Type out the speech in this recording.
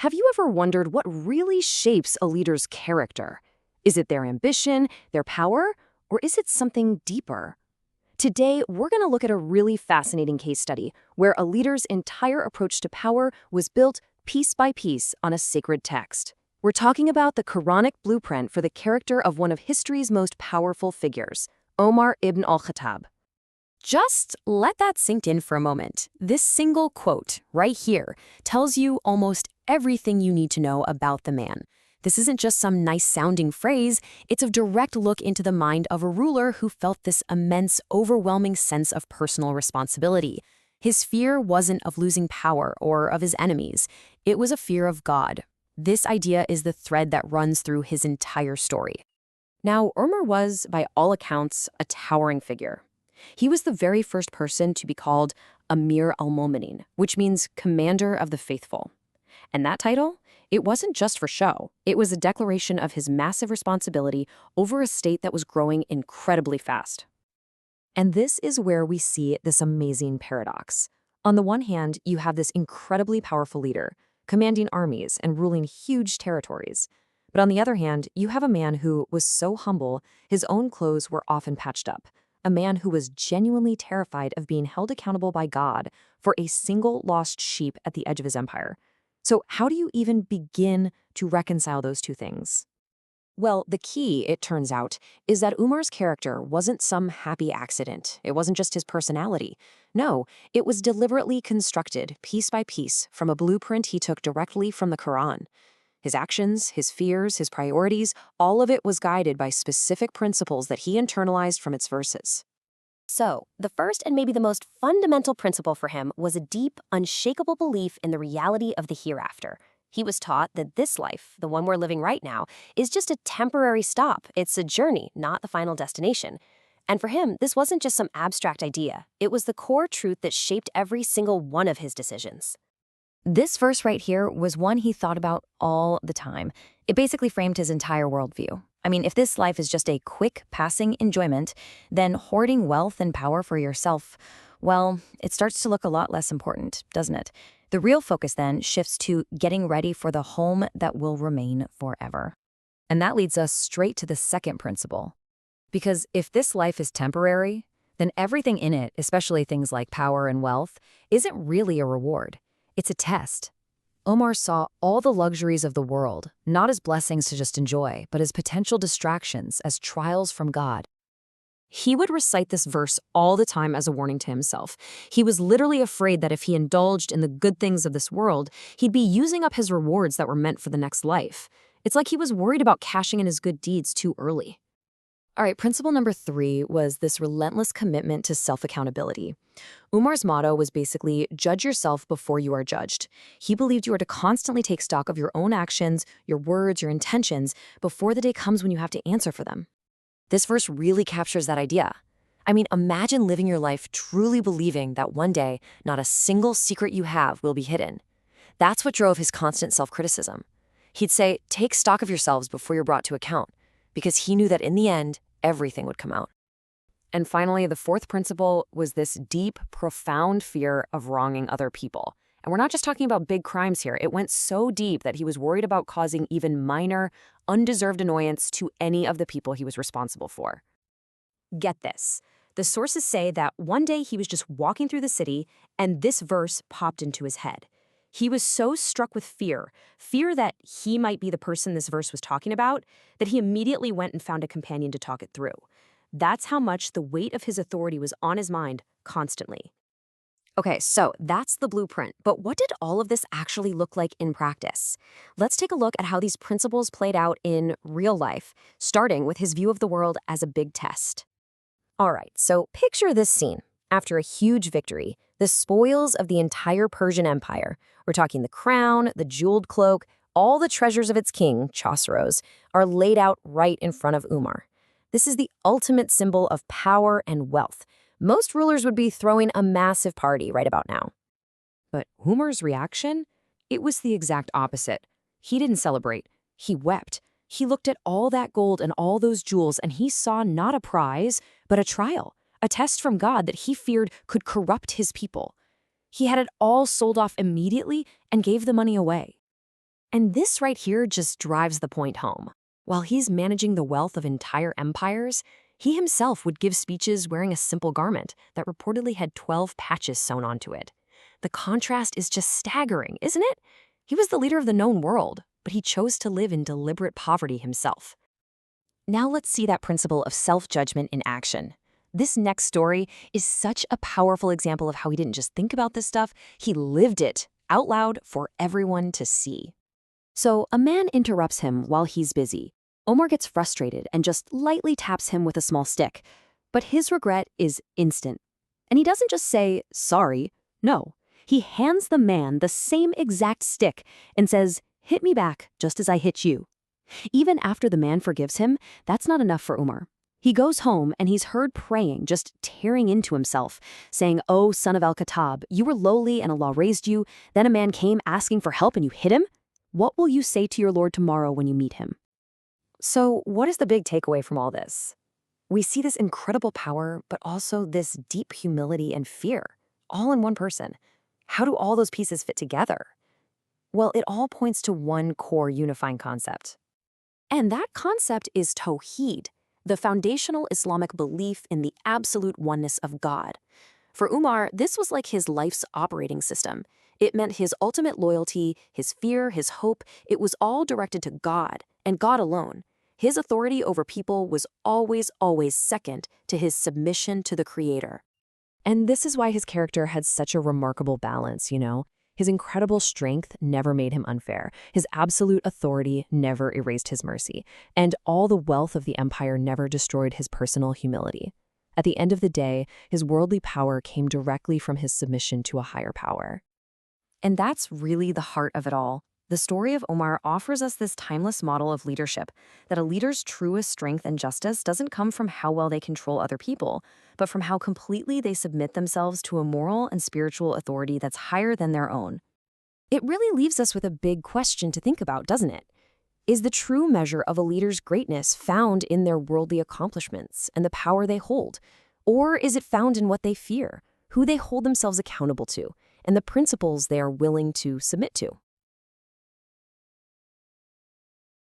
Have you ever wondered what really shapes a leader's character? Is it their ambition, their power, or is it something deeper? Today, we're going to look at a really fascinating case study where a leader's entire approach to power was built piece by piece on a sacred text. We're talking about the Quranic blueprint for the character of one of history's most powerful figures, Umar ibn al-Khattab. Just let that sink in for a moment. This single quote right here tells you almost everything you need to know about the man. This isn't just some nice-sounding phrase, it's a direct look into the mind of a ruler who felt this immense, overwhelming sense of personal responsibility. His fear wasn't of losing power or of his enemies. It was a fear of God. This idea is the thread that runs through his entire story. Now, Umar was, by all accounts, a towering figure. He was the very first person to be called Ameer al-Mu'minin, which means commander of the faithful. And that title, it wasn't just for show. It was a declaration of his massive responsibility over a state that was growing incredibly fast. And this is where we see this amazing paradox. On the one hand, you have this incredibly powerful leader, commanding armies and ruling huge territories. But on the other hand, you have a man who was so humble, his own clothes were often patched up. A man who was genuinely terrified of being held accountable by God for a single lost sheep at the edge of his empire. So how do you even begin to reconcile those two things? Well, the key, it turns out, is that Umar's character wasn't some happy accident. It wasn't just his personality. No, it was deliberately constructed, piece by piece, from a blueprint he took directly from the Quran. His actions, his fears, his priorities, all of it was guided by specific principles that he internalized from its verses. So, the first and maybe the most fundamental principle for him was a deep, unshakable belief in the reality of the hereafter. He was taught that this life, the one we're living right now, is just a temporary stop. It's a journey, not the final destination. And for him, this wasn't just some abstract idea. It was the core truth that shaped every single one of his decisions. This verse right here was one he thought about all the time. It basically framed his entire worldview. I mean, if this life is just a quick passing enjoyment, then hoarding wealth and power for yourself, well, it starts to look a lot less important, doesn't it? The real focus then shifts to getting ready for the home that will remain forever. And that leads us straight to the second principle. Because if this life is temporary, then everything in it, especially things like power and wealth, isn't really a reward. It's a test. Omar saw all the luxuries of the world, not as blessings to just enjoy, but as potential distractions, as trials from God. He would recite this verse all the time as a warning to himself. He was literally afraid that if he indulged in the good things of this world, he'd be using up his rewards that were meant for the next life. It's like he was worried about cashing in his good deeds too early. All right, principle number 3 was this relentless commitment to self-accountability. Umar's motto was basically, judge yourself before you are judged. He believed you are to constantly take stock of your own actions, your words, your intentions, before the day comes when you have to answer for them. This verse really captures that idea. I mean, imagine living your life truly believing that one day, not a single secret you have will be hidden. That's what drove his constant self-criticism. He'd say, take stock of yourselves before you're brought to account, because he knew that in the end, everything would come out. And finally, the fourth principle was this deep, profound fear of wronging other people. And we're not just talking about big crimes here. It went so deep that he was worried about causing even minor, undeserved annoyance to any of the people he was responsible for. Get this. The sources say that one day he was just walking through the city and this verse popped into his head. He was so struck with fear that he might be the person this verse was talking about, that he immediately went and found a companion to talk it through. That's how much the weight of his authority was on his mind constantly. Okay, so that's the blueprint, but what did all of this actually look like in practice? Let's take a look at how these principles played out in real life, starting with his view of the world as a big test. All right, so picture this scene. After a huge victory, the spoils of the entire Persian Empire, we're talking the crown, the jeweled cloak, all the treasures of its king, Chosroes, are laid out right in front of Umar. This is the ultimate symbol of power and wealth. Most rulers would be throwing a massive party right about now. But Umar's reaction? It was the exact opposite. He didn't celebrate. He wept. He looked at all that gold and all those jewels, and he saw not a prize, but a trial, a test from God that he feared could corrupt his people. He had it all sold off immediately and gave the money away. And this right here just drives the point home. While he's managing the wealth of entire empires, he himself would give speeches wearing a simple garment that reportedly had 12 patches sewn onto it. The contrast is just staggering, isn't it? He was the leader of the known world, but he chose to live in deliberate poverty himself. Now let's see that principle of self-judgment in action. This next story is such a powerful example of how he didn't just think about this stuff, he lived it out loud for everyone to see. So a man interrupts him while he's busy. Omar gets frustrated and just lightly taps him with a small stick. But his regret is instant. And he doesn't just say, sorry. No, he hands the man the same exact stick and says, hit me back just as I hit you. Even after the man forgives him, that's not enough for Umar. He goes home and he's heard praying, just tearing into himself, saying, "Oh, son of al-Khattab, you were lowly and Allah raised you. Then a man came asking for help and you hit him? What will you say to your Lord tomorrow when you meet him?" So, what is the big takeaway from all this? We see this incredible power, but also this deep humility and fear, all in one person. How do all those pieces fit together? Well, it all points to one core unifying concept. And that concept is Tawheed, the foundational Islamic belief in the absolute oneness of God. For Umar, this was like his life's operating system. It meant his ultimate loyalty, his fear, his hope. It was all directed to God, and God alone. His authority over people was always, always second to his submission to the Creator. And this is why his character had such a remarkable balance, you know? His incredible strength never made him unfair. His absolute authority never erased his mercy. And all the wealth of the empire never destroyed his personal humility. At the end of the day, his worldly power came directly from his submission to a higher power. And that's really the heart of it all. The story of Omar offers us this timeless model of leadership, that a leader's truest strength and justice doesn't come from how well they control other people, but from how completely they submit themselves to a moral and spiritual authority that's higher than their own. It really leaves us with a big question to think about, doesn't it? Is the true measure of a leader's greatness found in their worldly accomplishments and the power they hold? Or is it found in what they fear, who they hold themselves accountable to, and the principles they are willing to submit to?